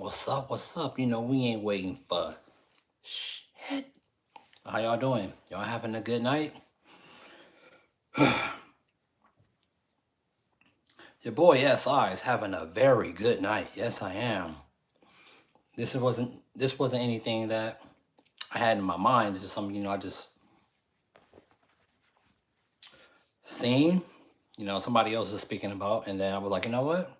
What's up? What's up? You know, we ain't waiting for shit. How y'all doing? Y'all having a good night? Your boy SI is having a very good night. Yes, I am. This wasn't anything that I had in my mind. It's just something, I just seen, somebody else is speaking about, and then I was like, you know what?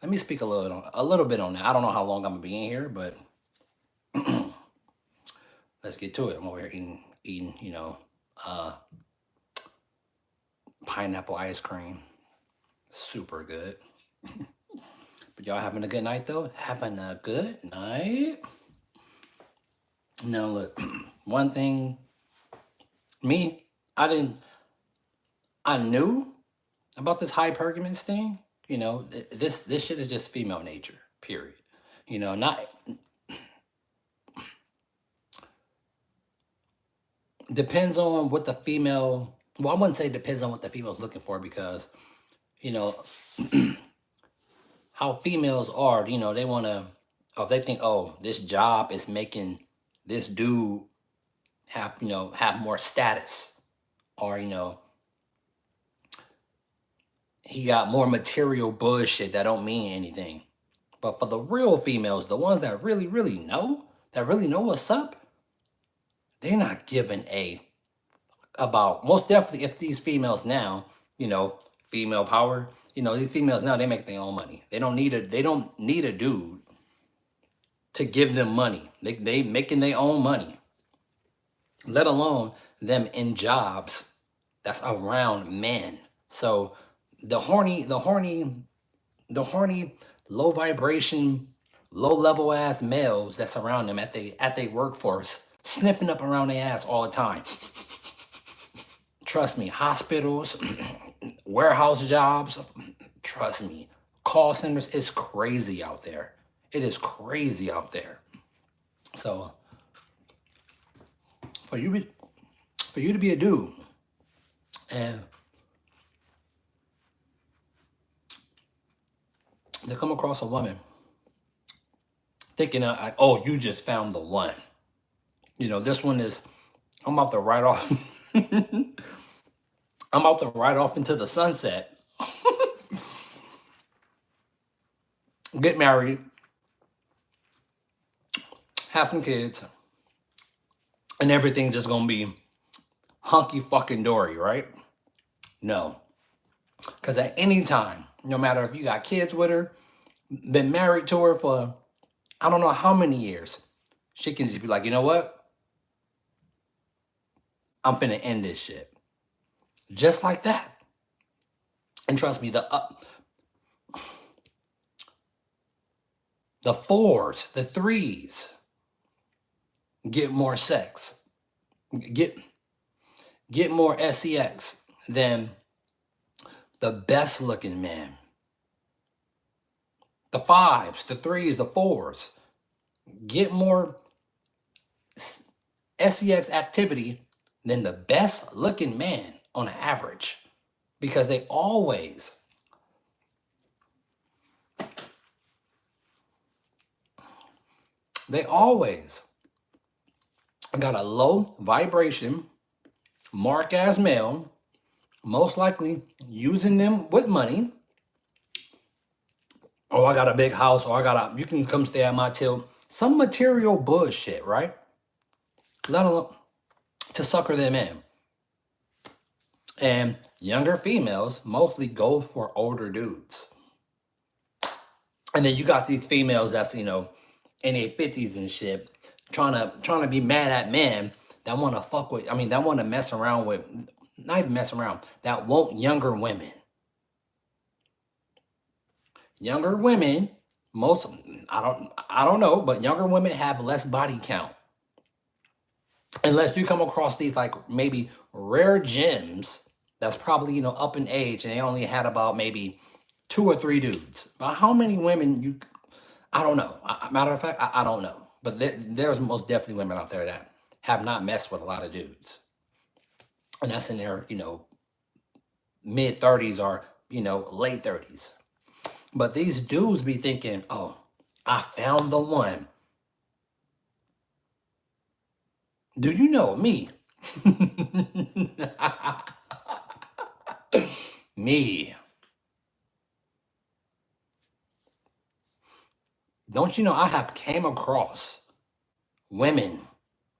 Let me speak a little bit on that. I don't know how long I'm gonna be in here, but let's get to it. I'm over here eating, uh, pineapple ice cream. Super good. But y'all having a good night though? Having a good night? Now look, one thing, me, I knew about this hypergamous thing. This shit is just female nature, period. Not depends on what the female, well, I wouldn't say depends on what the female's looking for because, you know, how females are, they want to, if they think, oh, this job is making this dude have more status, or, he got more material bullshit that don't mean anything. But for the real females, the ones that really, really know, what's up, they're not giving a about, most definitely, if these females now, female power, these females now, they make their own money. They don't need a dude to give them money. They making their own money, let alone them in jobs that's around men. So the horny, low vibration, low level ass males that's around them at they workforce, sniffing up around their ass all the time. Trust me, hospitals, warehouse jobs, trust me, call centers, it's crazy out there. It is crazy out there. So for you to be a dude and to come across a woman thinking, oh, you just found the one. This one is, I'm about to ride off. I'm about to ride off into the sunset, get married, have some kids, and everything's just gonna be hunky fucking dory, right? No. Because at any time, no matter if you got kids with her, been married to her for I don't know how many years, she can just be like, you know what? I'm finna end this shit. Just like that. And trust me, the fours, the threes get more sex, get more sex than the best looking men. The fives, the threes, the fours get more sex activity than the best looking man on average, because they always got a low vibration, mark ass male, most likely using them with money. Oh, I got a big house, or you can come stay at my till. Some material bullshit, right? Let alone to sucker them in. And younger females mostly go for older dudes. And then you got these females that's, in their 50s and shit, trying to be mad at men that want to fuck with, that want to mess around with, not even mess around, that want younger women. Younger women, I don't know, but younger women have less body count. Unless you come across these like maybe rare gems that's probably, up in age, and they only had about maybe 2 or 3 dudes. But how many women I don't know. Matter of fact, I don't know. But there's most definitely women out there that have not messed with a lot of dudes. And that's in their, mid 30s or, late 30s. But these dudes be thinking, oh, I found the one. Do you know me? Me. Don't you know I have came across women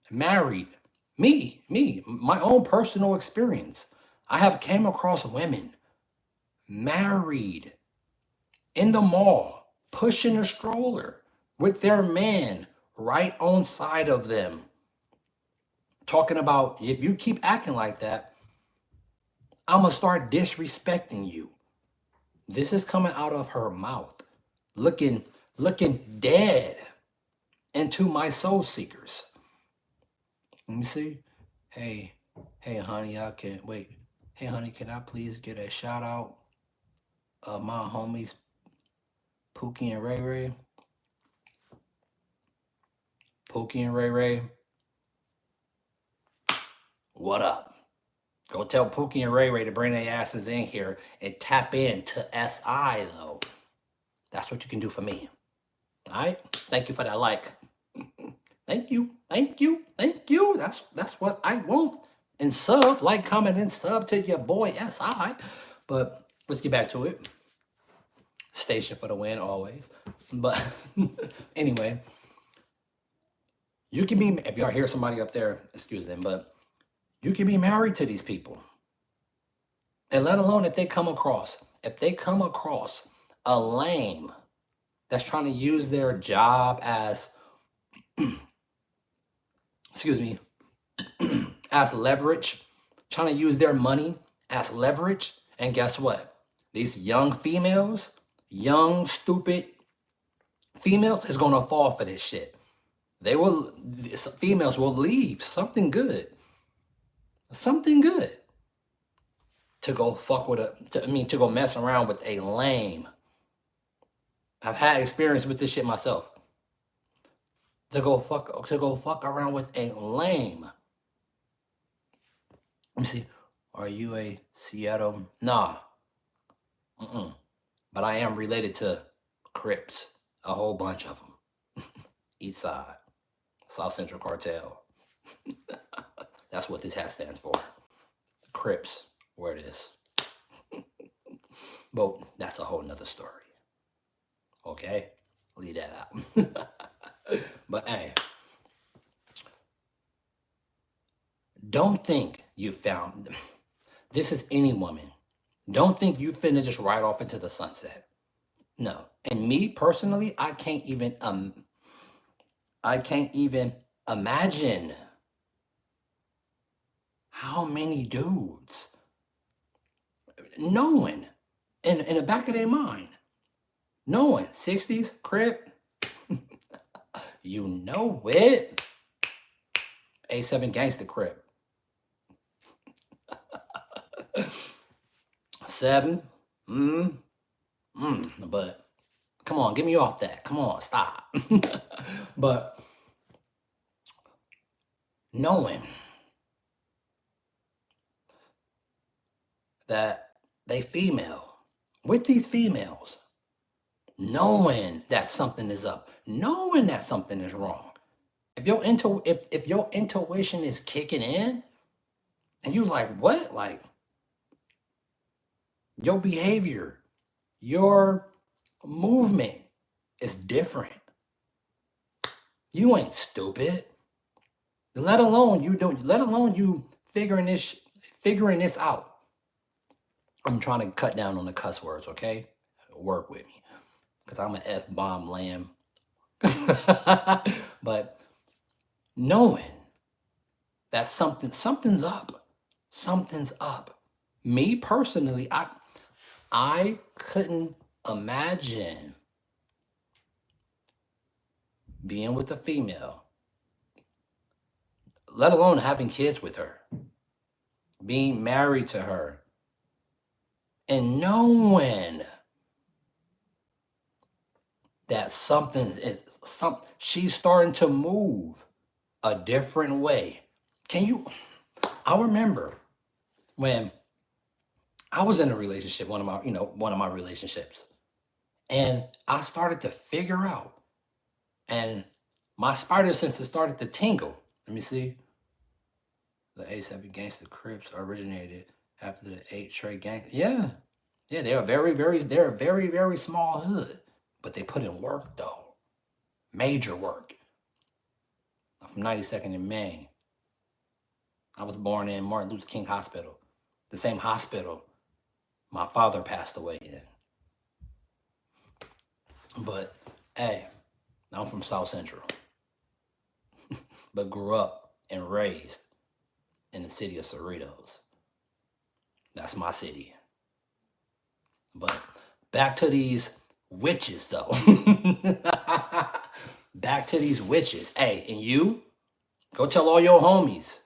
married, me, my own personal experience. I have came across women married in the mall, pushing a stroller with their man right on side of them, talking about if you keep acting like that, I'm gonna start disrespecting you. This is coming out of her mouth, looking dead into my soul seekers. Let me see. Hey, hey, honey, I can't wait. Hey, honey, can I please get a shout out of my homies Pookie and Ray Ray? Pookie and Ray Ray, what up? Go tell Pookie and Ray Ray to bring their asses in here and tap into SI though. That's what you can do for me. All right? Thank you for that like. Thank you, thank you, thank you. That's what I want. And sub, like, comment, and sub to your boy SI. But let's get back to it. Station for the win always. But anyway, you can be, if y'all hear somebody up there, excuse them, but you can be married to these people. And let alone if they come across a lame that's trying to use their job as, excuse me, as leverage, trying to use their money as leverage. And guess what? These young females, young, stupid females is going to fall for this shit. Females will leave something good to go fuck with to go mess around with a lame. I've had experience with this shit myself. To go fuck around with a lame. Let me see. Are you a Seattle? Nah. But I am related to Crips. A whole bunch of them. East Side. South Central Cartel. That's what this hat stands for. Crips. Where it is. But that's a whole nother story. Okay? Leave that out. But hey. Don't think you found... This is any woman. Don't think you finna just ride off into the sunset. No. And me personally, I can't even imagine how many dudes knowing in the back of their mind, knowing 60s Crip, you know it. A7 Gangsta Crip. 7. But come on, get me off that. Come on, stop. But knowing that they female, with these females, knowing that something is up, knowing that something is wrong. If your intuition is kicking in, and you like, what? Like, your behavior, your movement is different. You ain't stupid. Let alone you figuring this out. I'm trying to cut down on the cuss words, okay? Work with me. Because I'm an F-bomb lamb. But knowing that something's up. Something's up. Me personally, I couldn't imagine being with a female, let alone having kids with her, being married to her, and knowing that she's starting to move a different way. I remember when I was in a relationship, one of my relationships, And I started to figure out, and my spider senses started to tingle. Let me see. The A7 Gangsta Crips originated after the 8 Trey Gang. Yeah. Yeah, they're a very, very small hood. But they put in work though. Major work. I'm from 92nd in Maine. I was born in Martin Luther King Hospital. The same hospital my father passed away in. But hey, I'm from South Central. But grew up and raised in the city of Cerritos. That's my city. But back to these witches though. Back to these witches. Hey, and you go tell all your homies.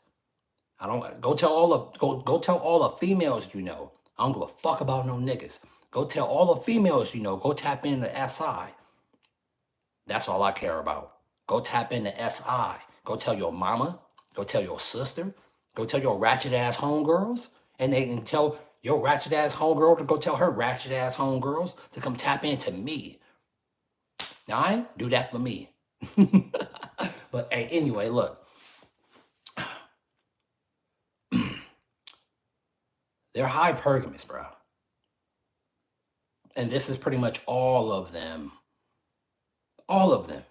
I don't go tell all the go tell all the females you know. I don't give a fuck about no niggas. Go tell all the females you know. Go tap into SI. That's all I care about. Go tap into SI. Go tell your mama. Go tell your sister. Go tell your ratchet ass homegirls. And they can tell your ratchet ass homegirl to go tell her ratchet ass homegirls to come tap into me. Now I do that for me. But hey, anyway, look. They're hypergamous, bro. And this is pretty much all of them. All of them.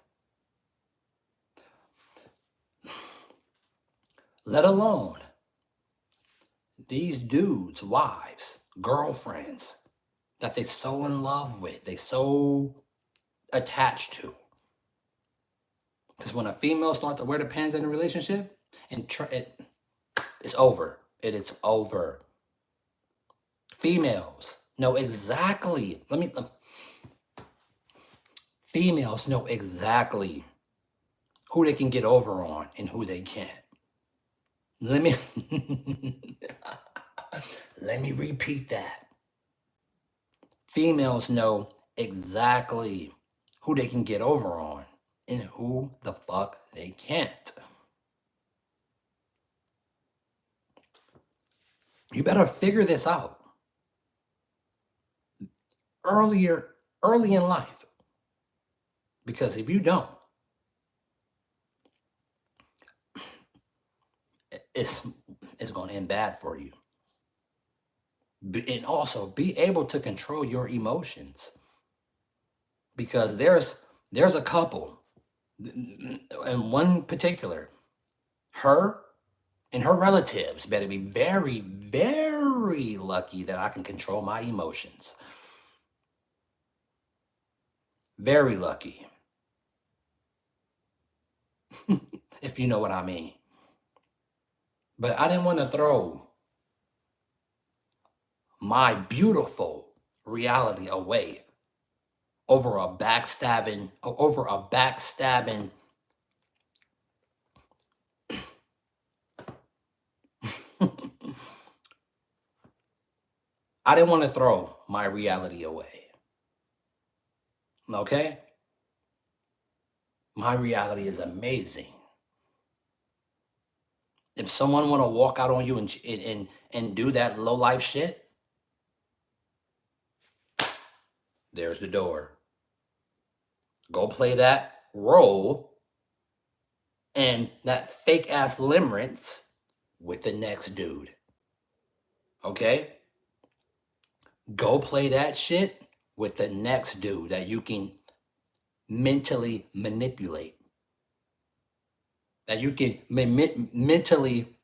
Let alone these dudes' wives, girlfriends that they so in love with, they so attached to. Because when a female starts to wear the pants in a relationship, it's over. It is over. Females know exactly. Females know exactly who they can get over on and who they can't. Let me repeat that. Females know exactly who they can get over on and who the fuck they can't. You better figure this out early in life. Because if you don't, it's going to end bad for you. And also be able to control your emotions. Because there's a couple, and one particular, her and her relatives better be very, very lucky that I can control my emotions. Very lucky. If you know what I mean. But I didn't want to throw my beautiful reality away over a backstabbing. I didn't want to throw my reality away. Okay? My reality is amazing. If someone want to walk out on you and do that low life shit, there's the door. Go play that role and that fake ass limerence with the next dude. Okay? Go play that shit with the next dude that you can mentally manipulate. That you can mentally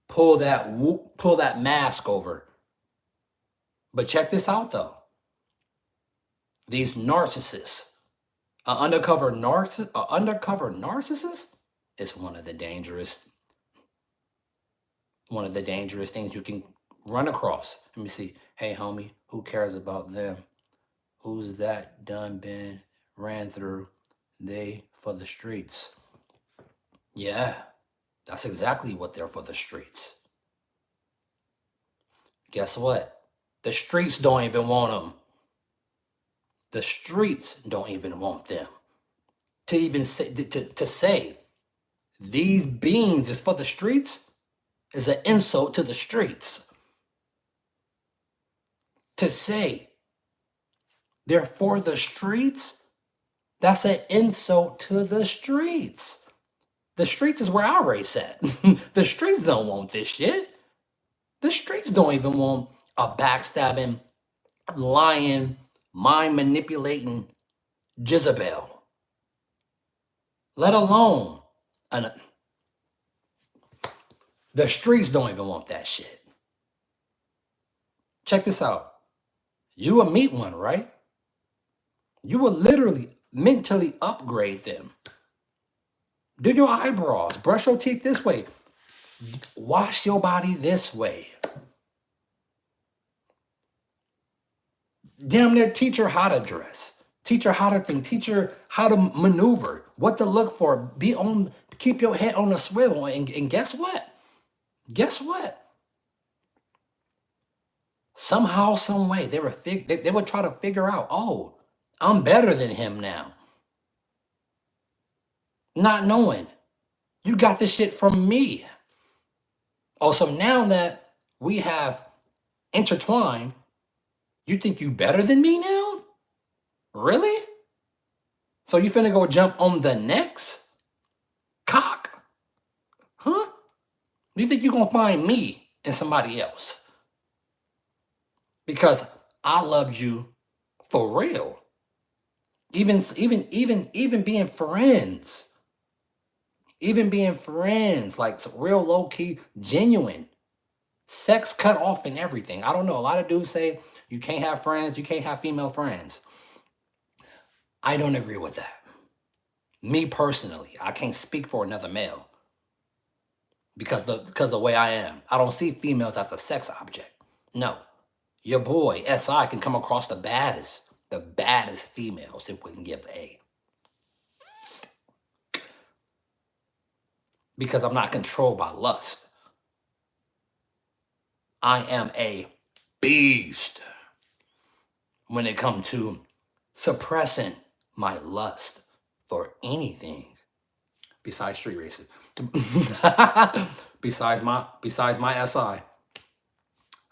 pull that mask over. But check this out though. These narcissists, an undercover narcissist is one of the dangerous things you can run across. Let me see. Hey homie, who cares about them? Who's that done been ran through? They for the streets. Yeah, that's exactly what they're for, the streets. Guess what? The streets don't even want them. The streets don't even want them. To even say, to say these beings is for the streets is an insult to the streets. To say They're for the streets. That's an insult to the streets. The streets is where I race at. The streets don't want this shit. The streets don't even want a backstabbing, lying, mind manipulating Jezebel. Let alone an, the streets don't even want that shit. Check this out. You will meet one, right? You will literally mentally upgrade them. Do your eyebrows, brush your teeth this way, wash your body this way. Damn near teach her how to dress, teach her how to think, teach her how to maneuver, what to look for. Keep your head on a swivel, and guess what? Guess what? Somehow, some way, they would try to figure out, oh, I'm better than him now. Not knowing you got this shit from me. Oh, so now that we have intertwined, you think you better than me now? Really? So you finna go jump on the next cock? Huh? Do you think you're gonna find me and somebody else? Because I loved you for real. Even being friends. Even being friends, like real low key, genuine. Sex cut off and everything. I don't know. A lot of dudes say you can't have friends, you can't have female friends. I don't agree with that. Me personally, I can't speak for another male. Because the way I am. I don't see females as a sex object. No. Your boy, SI, can come across the baddest females it wouldn't give a. Because I'm not controlled by lust. I am a beast when it comes to suppressing my lust for anything besides street racing. besides my SI.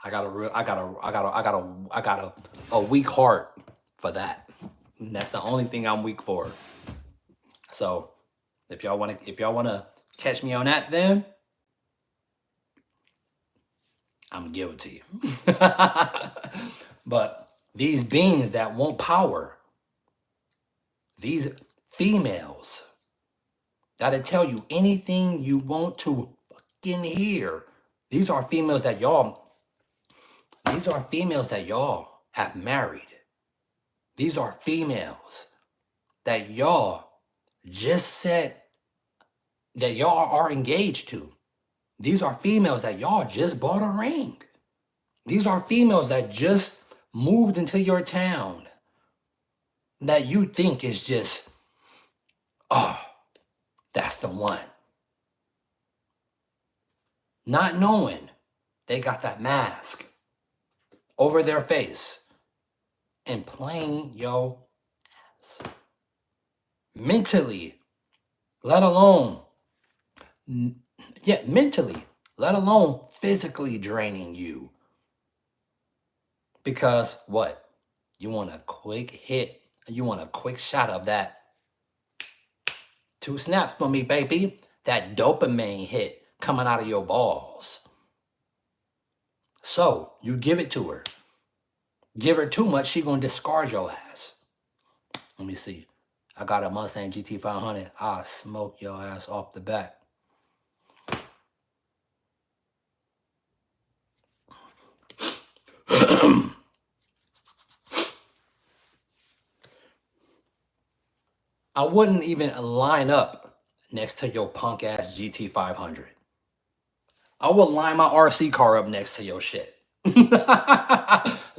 I got a weak heart for that. And that's the only thing I'm weak for. So if y'all wanna catch me on that, then I'm gonna give it to you. But these beings that want power, these females that'll tell you anything you want to fucking hear. These are females that y'all have married. These are females that y'all just said that y'all are engaged to. These are females that y'all just bought a ring. These are females that just moved into your town that you think is just, oh, that's the one. Not knowing they got that mask over their face and playing your ass. Mentally, let alone physically draining you. Because what? You want a quick hit, you want a quick shot of that 2 snaps for me, baby. That dopamine hit coming out of your balls. So you give it to her. Give her too much, she gonna discard your ass. Let me see. I got a Mustang GT500. I'll smoke your ass off the bat. I wouldn't even line up next to your punk ass GT500. I would line my RC car up next to your shit.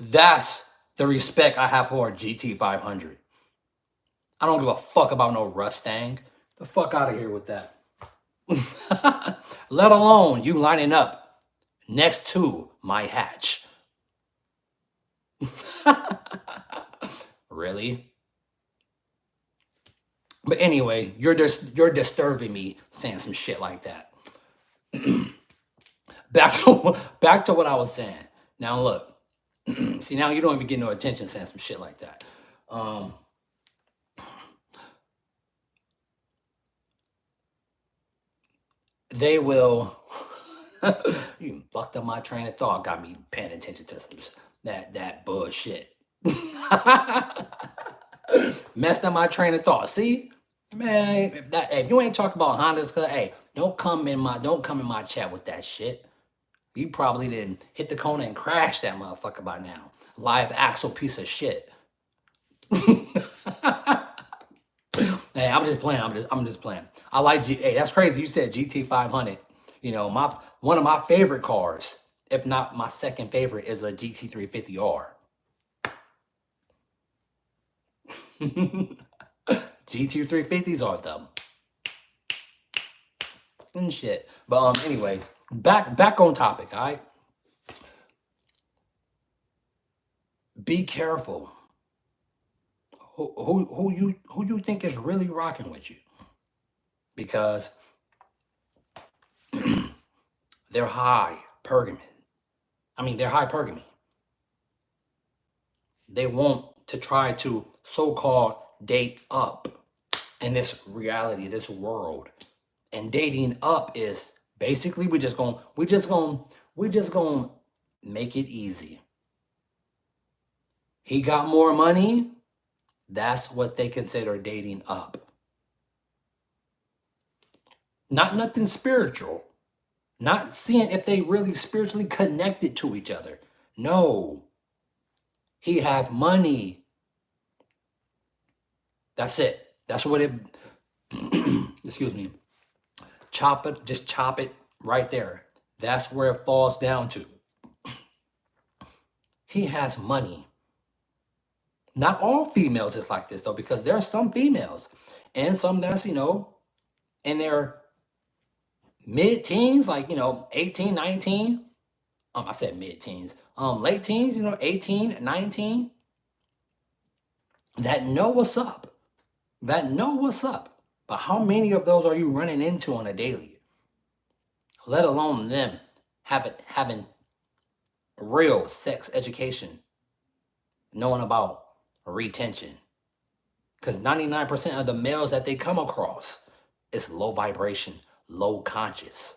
That's the respect I have for a GT500. I don't give a fuck about no Mustang. The fuck out of here with that. Let alone you lining up next to my hatch. Really? But anyway, you're disturbing me saying some shit like that. Back to what I was saying. Now look, see, now you don't even get no attention saying some shit like that. Um, they will. You fucked up my train of thought. Got me paying attention to some that bullshit. Messed up my train of thought. See, man, if you ain't talking about Hondas, cause hey, don't come in my chat with that shit. You probably didn't hit the corner and crash that motherfucker by now. Live axle piece of shit. Hey, I'm just playing. I'm just playing. I like Hey, that's crazy. You said GT 500. You know, one of my favorite cars, if not my second favorite, is a GT 350R. GT 350s are them and shit. But anyway, back on topic. All right, be careful. Who you think is really rocking with you? Because they're hypergamous. They're hypergamy. They want to try to so-called date up in this reality, this world. And dating up is basically we just gonna make it easy. He got more money. That's what they consider dating up. Not nothing spiritual. Not seeing if they really spiritually connected to each other. No. He have money. That's it. That's what it excuse me. Just chop it right there. That's where it falls down to. He has money. Not all females is like this though, because there are some females and some that's, in their mid-teens, like, 18, 19. I said mid-teens. Late teens, 18, 19. That know what's up. But how many of those are you running into on a daily? Let alone them having real sex education, knowing about retention. Because 99% of the males that they come across is low vibration, low conscious.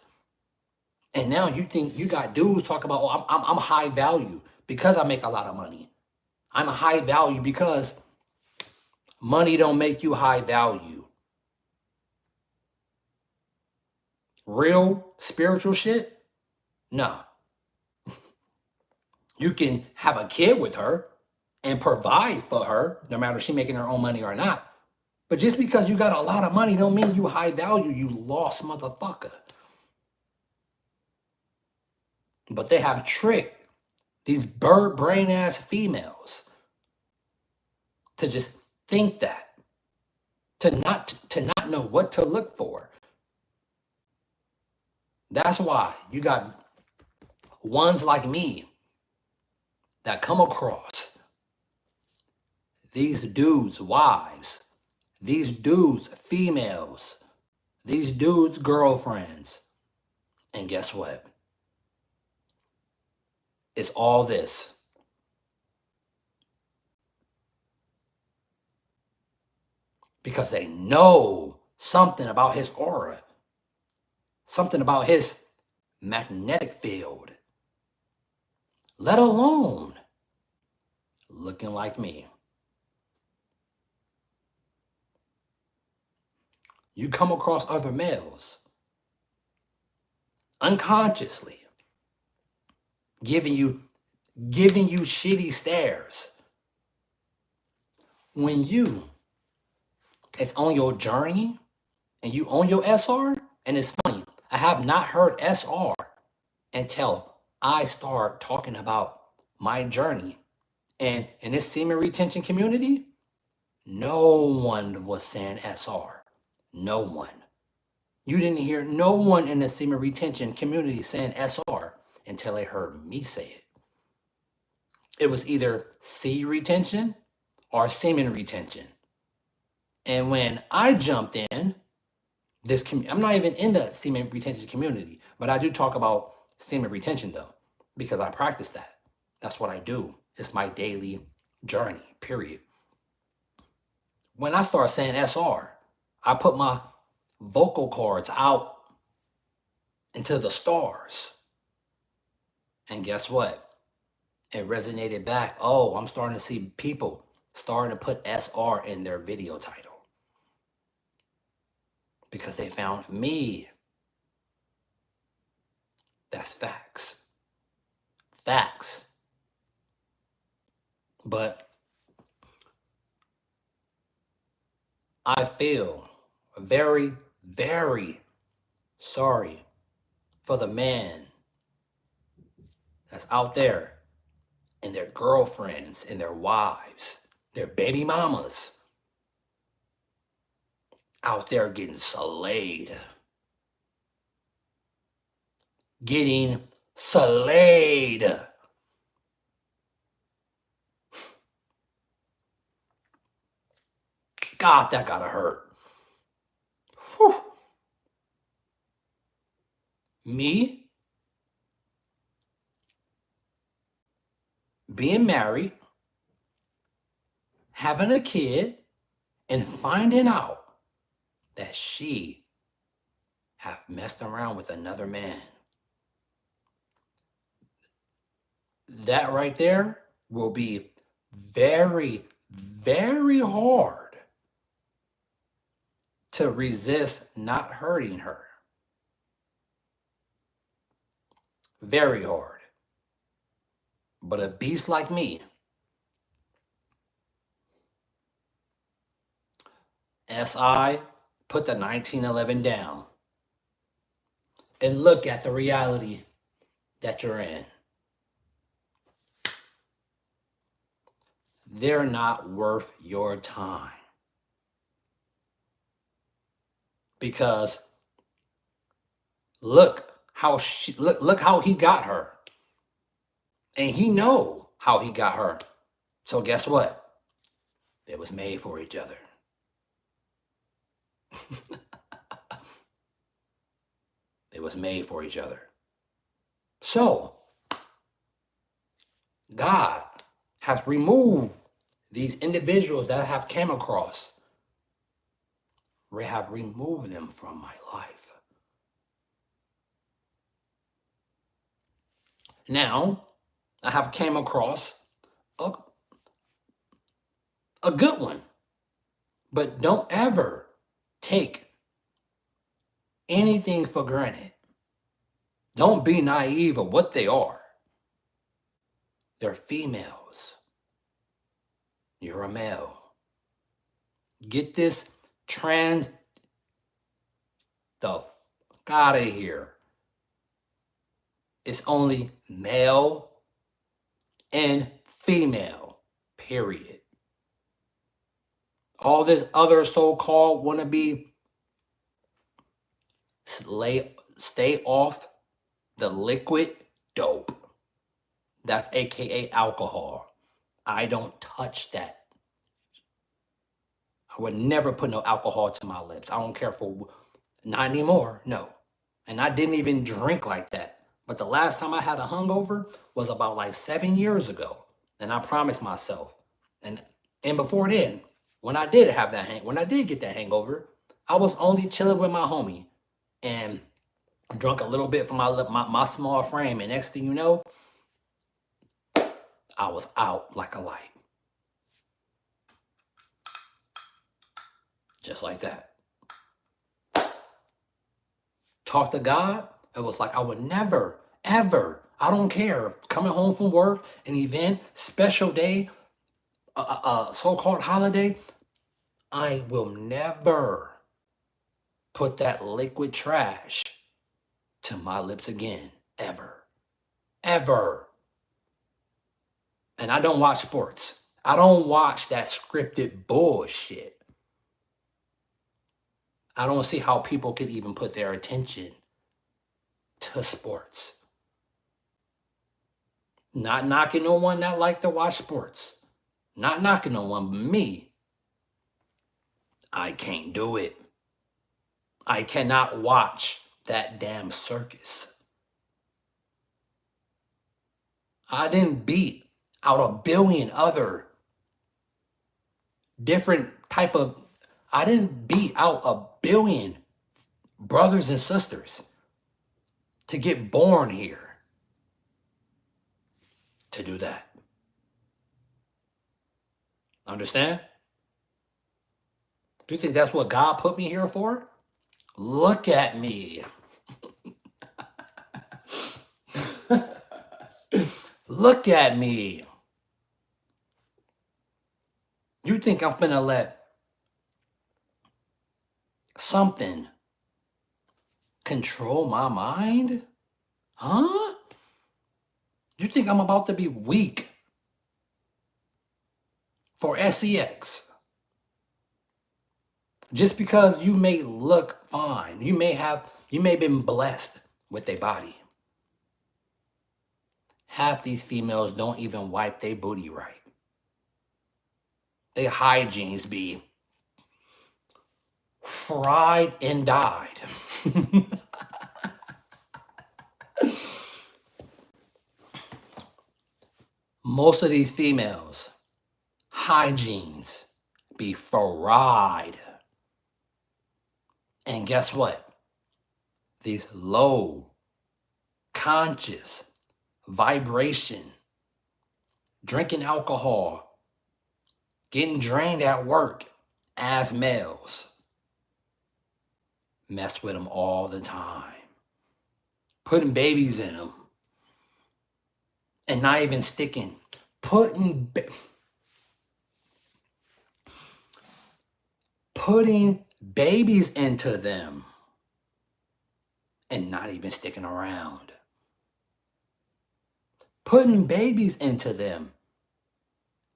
And now you think you got dudes talk about, oh, I'm high value because I make a lot of money. I'm a high value because money don't make you high value. Real spiritual shit? No. You can have a kid with her and provide for her, no matter if she's making her own money or not. But just because you got a lot of money don't mean you high value, you lost motherfucker. But they have tricked these bird brain ass females to just think that, to not know what to look for. That's why you got ones like me that come across these dudes' wives, these dudes' females, these dudes' girlfriends. And guess what? It's all this. Because they know something about his aura, something about his magnetic field, let alone looking like me. You come across other males unconsciously giving you shitty stares. When you is on your journey and you own your SR, and it's funny, I have not heard SR until I start talking about my journey. And in this semen retention community, no one was saying SR. No one. You didn't hear no one in the semen retention community saying SR until they heard me say it. It was either C retention or semen retention. And when I jumped in, I'm not even in the semen retention community, but I do talk about semen retention though, because I practice that. That's what I do. It's my daily journey, period. When I start saying SR, I put my vocal cords out into the stars. And guess what? It resonated back. Oh, I'm starting to see people starting to put SR in their video title because they found me. That's facts. Facts. But I feel very, very sorry for the man that's out there and their girlfriends and their wives, their baby mamas out there getting slayed. Getting slayed. God, that gotta hurt. Whew. Me being married, having a kid, and finding out that she have messed around with another man. That right there will be very, very hard to resist not hurting her. Very hard. But a beast like me, SI, put the 1911 down and look at the reality that you're in. They're not worth your time. Because look how he got her. And he know how he got her. So guess what? They was made for each other. They was made for each other. So God has removed these individuals that I have came across. We have removed them from my life. Now, I have came across a good one. But don't ever take anything for granted. Don't be naive of what they are. They're females. You're a male. Get this trans the fuck out of here. It's only male and female, period. All this other so-called wannabe stay off the liquid dope. That's AKA alcohol. I don't touch that. I would never put no alcohol to my lips. I don't care for, not anymore, no. And I didn't even drink like that. But the last time I had a hungover was about like 7 years ago. And I promised myself. And before then, when I did get that hangover, I was only chilling with my homie and drunk a little bit from my small frame. And next thing you know, I was out like a light. Just like that. Talk to God. It was like I would never, ever, I don't care, coming home from work, an event, special day, a so-called holiday, I will never put that liquid trash to my lips again. Ever. Ever. And I don't watch sports. I don't watch that scripted bullshit. I don't see how people could even put their attention to sports. Not knocking no one that like to watch sports. Not knocking no one, but me. I can't do it. I cannot watch that damn circus. I didn't beat out a billion other different I didn't beat out 1 billion brothers and sisters to get born here to do that. Understand? Do you think that's what God put me here for? Look at me. Look at me. You think I'm finna let something control my mind? Huh? You think I'm about to be weak for sex? Just because you may look fine, you may have been blessed with a body. Half these females don't even wipe their booty right. Their hygienes be fried and dyed. Most of these females, hygienes be fried. And guess what? These low conscious vibration, drinking alcohol, getting drained at work as males, mess with them all the time, putting babies in them and not even sticking, putting babies into them and not even sticking around, putting babies into them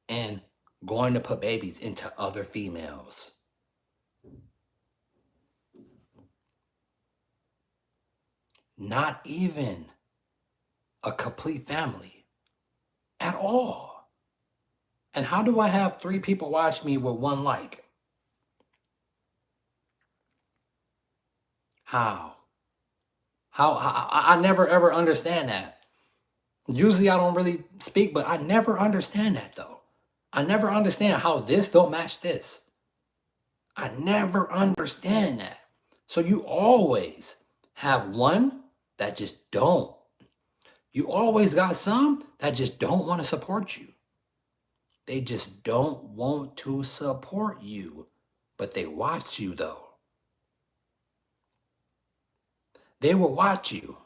and going to put babies into other females. Not even a complete family at all. And how do I have 3 people watch me with 1 like? How? I never ever understand that. Usually I don't really speak, but I never understand that though. I never understand how this don't match this. I never understand that. So you always have one that just don't. You always got some that just don't want to support you. They just don't want to support you, but they watch you though. They will watch you.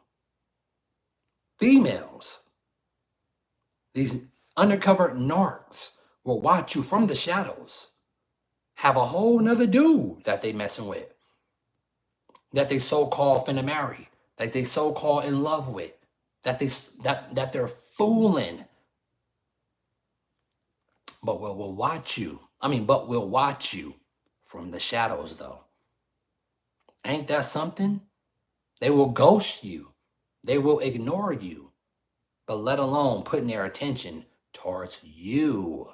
Females, these undercover narcs will watch you from the shadows. Have a whole nother dude that they messing with, that they so-called finna marry, that they so-called in love with, that they're fooling. But we'll watch you. But we'll watch you from the shadows though. Ain't that something? They will ghost you. They will ignore you, but let alone putting their attention towards you.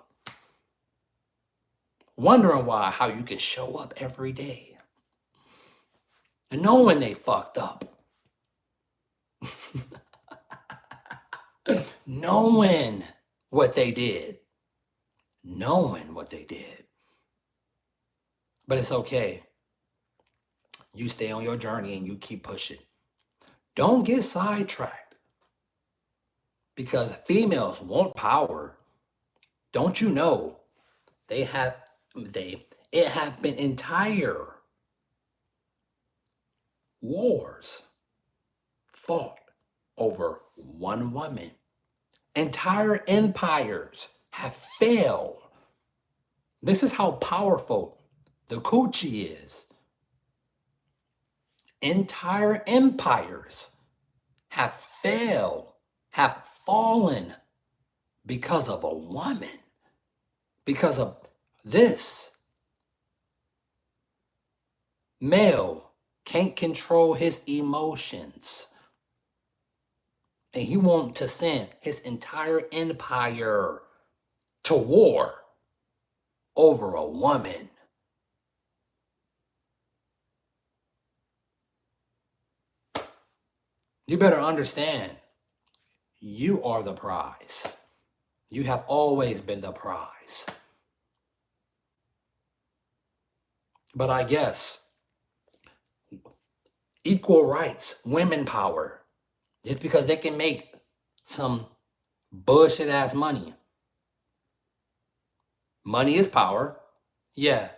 Wondering how you can show up every day. And knowing they fucked up. Knowing what they did. But it's okay. You stay on your journey and you keep pushing. Don't get sidetracked. Because females want power. Don't you know? It have been entire wars fought over one woman. Entire empires have failed. This is how powerful the coochie is. Entire empires have failed, have fallen because of a woman. Because of this. Male can't control his emotions. And he wants to send his entire empire to war over a woman. You better understand, you are the prize. You have always been the prize. But I guess equal rights, women power, just because they can make some bullshit ass money. Money is power, yeah.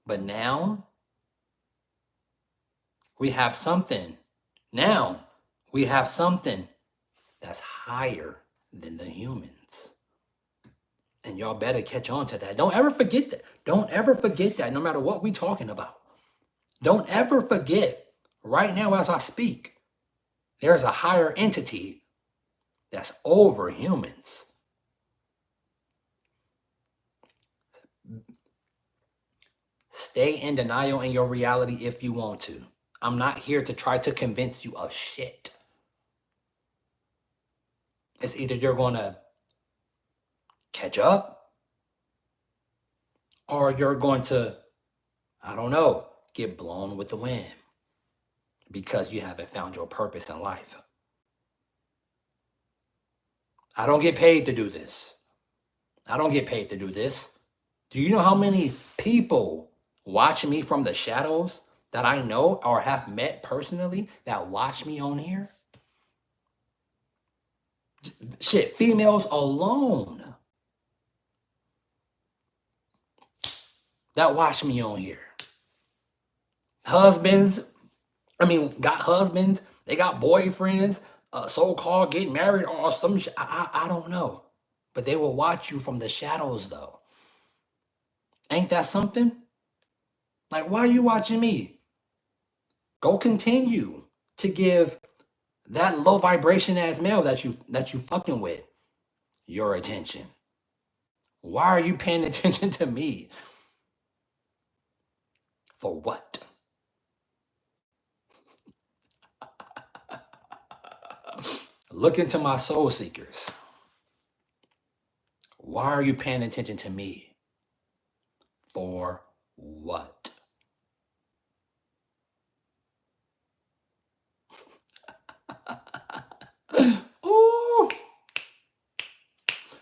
But now we have something. Now we have something that's higher than the humans. And y'all better catch on to that. Don't ever forget that. Don't ever forget that, no matter what we're talking about. Don't ever forget, right now as I speak, there's a higher entity that's over humans. Stay in denial in your reality if you want to. I'm not here to try to convince you of shit. It's either you're going to catch up or you're going to, I don't know, get blown with the wind because you haven't found your purpose in life. I don't get paid to do this. I don't get paid to do this. Do you know how many people watch me from the shadows that I know or have met personally that watch me on here? Shit, females alone that watch me on here. Husbands, got husbands, they got boyfriends, so-called getting married or some shit. I don't know. But they will watch you from the shadows though. Ain't that something? Like, why are you watching me? Go continue to give that low vibration ass male that you fucking with your attention. Why are you paying attention to me? For what? Look into my soul seekers. Why are you paying attention to me? For what? Ooh.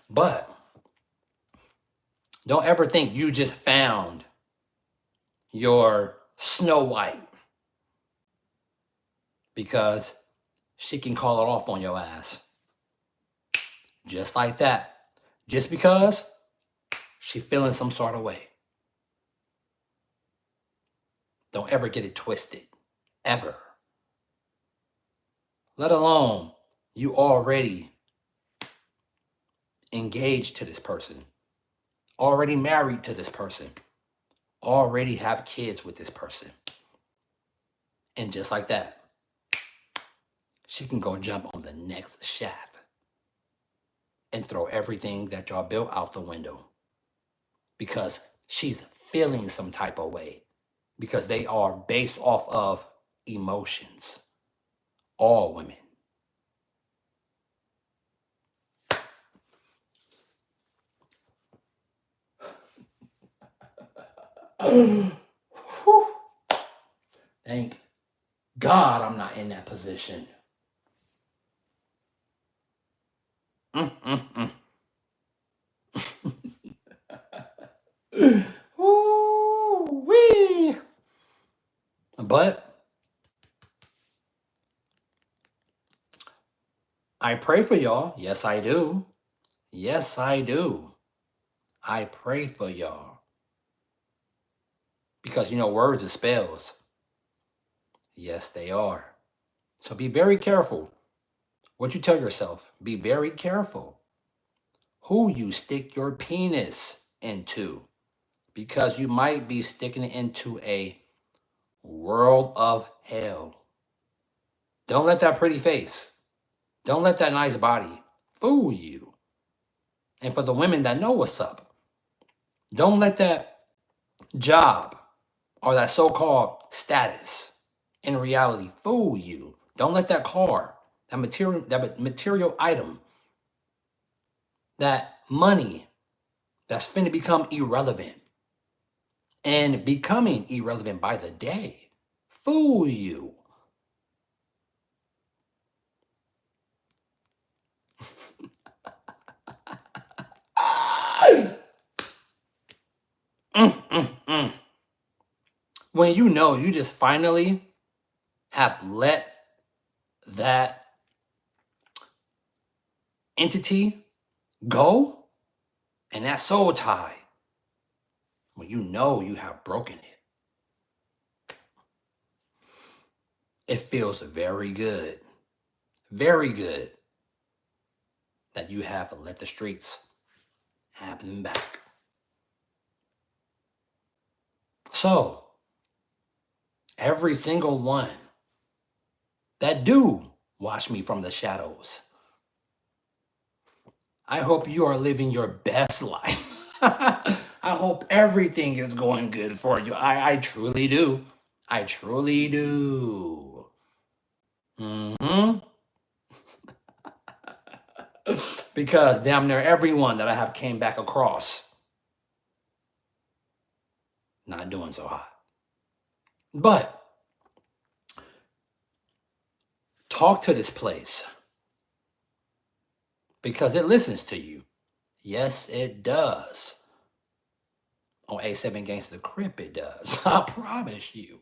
But don't ever think you just found your Snow White because she can call it off on your ass. Just like that. Just because she feeling some sort of way. Don't ever get it twisted. Ever. Let alone you already engaged to this person. Already married to this person. Already have kids with this person. And just like that, she can go jump on the next shaft and throw everything that y'all built out the window because she's feeling some type of way, because they are based off of emotions. All women. Thank God I'm not in that position. Ooh-wee. But I pray for y'all. Yes, I do. Yes, I do. I pray for y'all. Because, words are spells. Yes, they are. So be very careful what you tell yourself. Be very careful who you stick your penis into. Because you might be sticking it into a world of hell. Don't let that pretty face, don't let that nice body fool you. And for the women that know what's up, don't let that job or that so-called status in reality fool you. Don't let that car, that material item, that money that's finna become irrelevant and becoming irrelevant by the day fool you. when you know you just finally have let that entity go and that soul tie, when you know you have broken it, it feels very good that you have let the streets have them back. So every single one that do watch me from the shadows, I hope you are living your best life. I hope everything is going good for you. I truly do. I truly do. Hmm. Because damn near everyone that I have came back across, not doing so hot. But talk to this place because it listens to you. Yes, it does. On A7 Gangsta the Crip, it does. I promise you.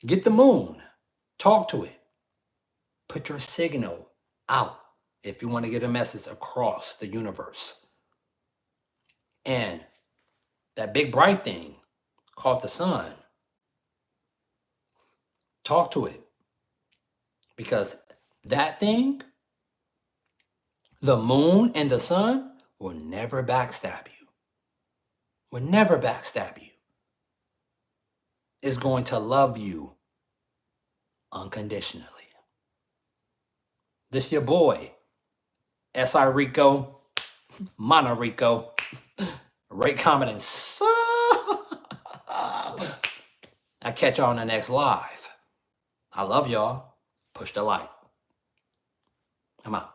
Get the moon. Talk to it. Put your signal out if you want to get a message across the universe. And that big bright thing called the sun, talk to it. Because that thing, the moon and the sun, will never backstab you. Will never backstab you. It's going to love you unconditionally. This your boy, S.I. Rico, Mono Rico, rate, comment, and sub. I catch y'all on the next live. I love y'all. Push the like. I'm out.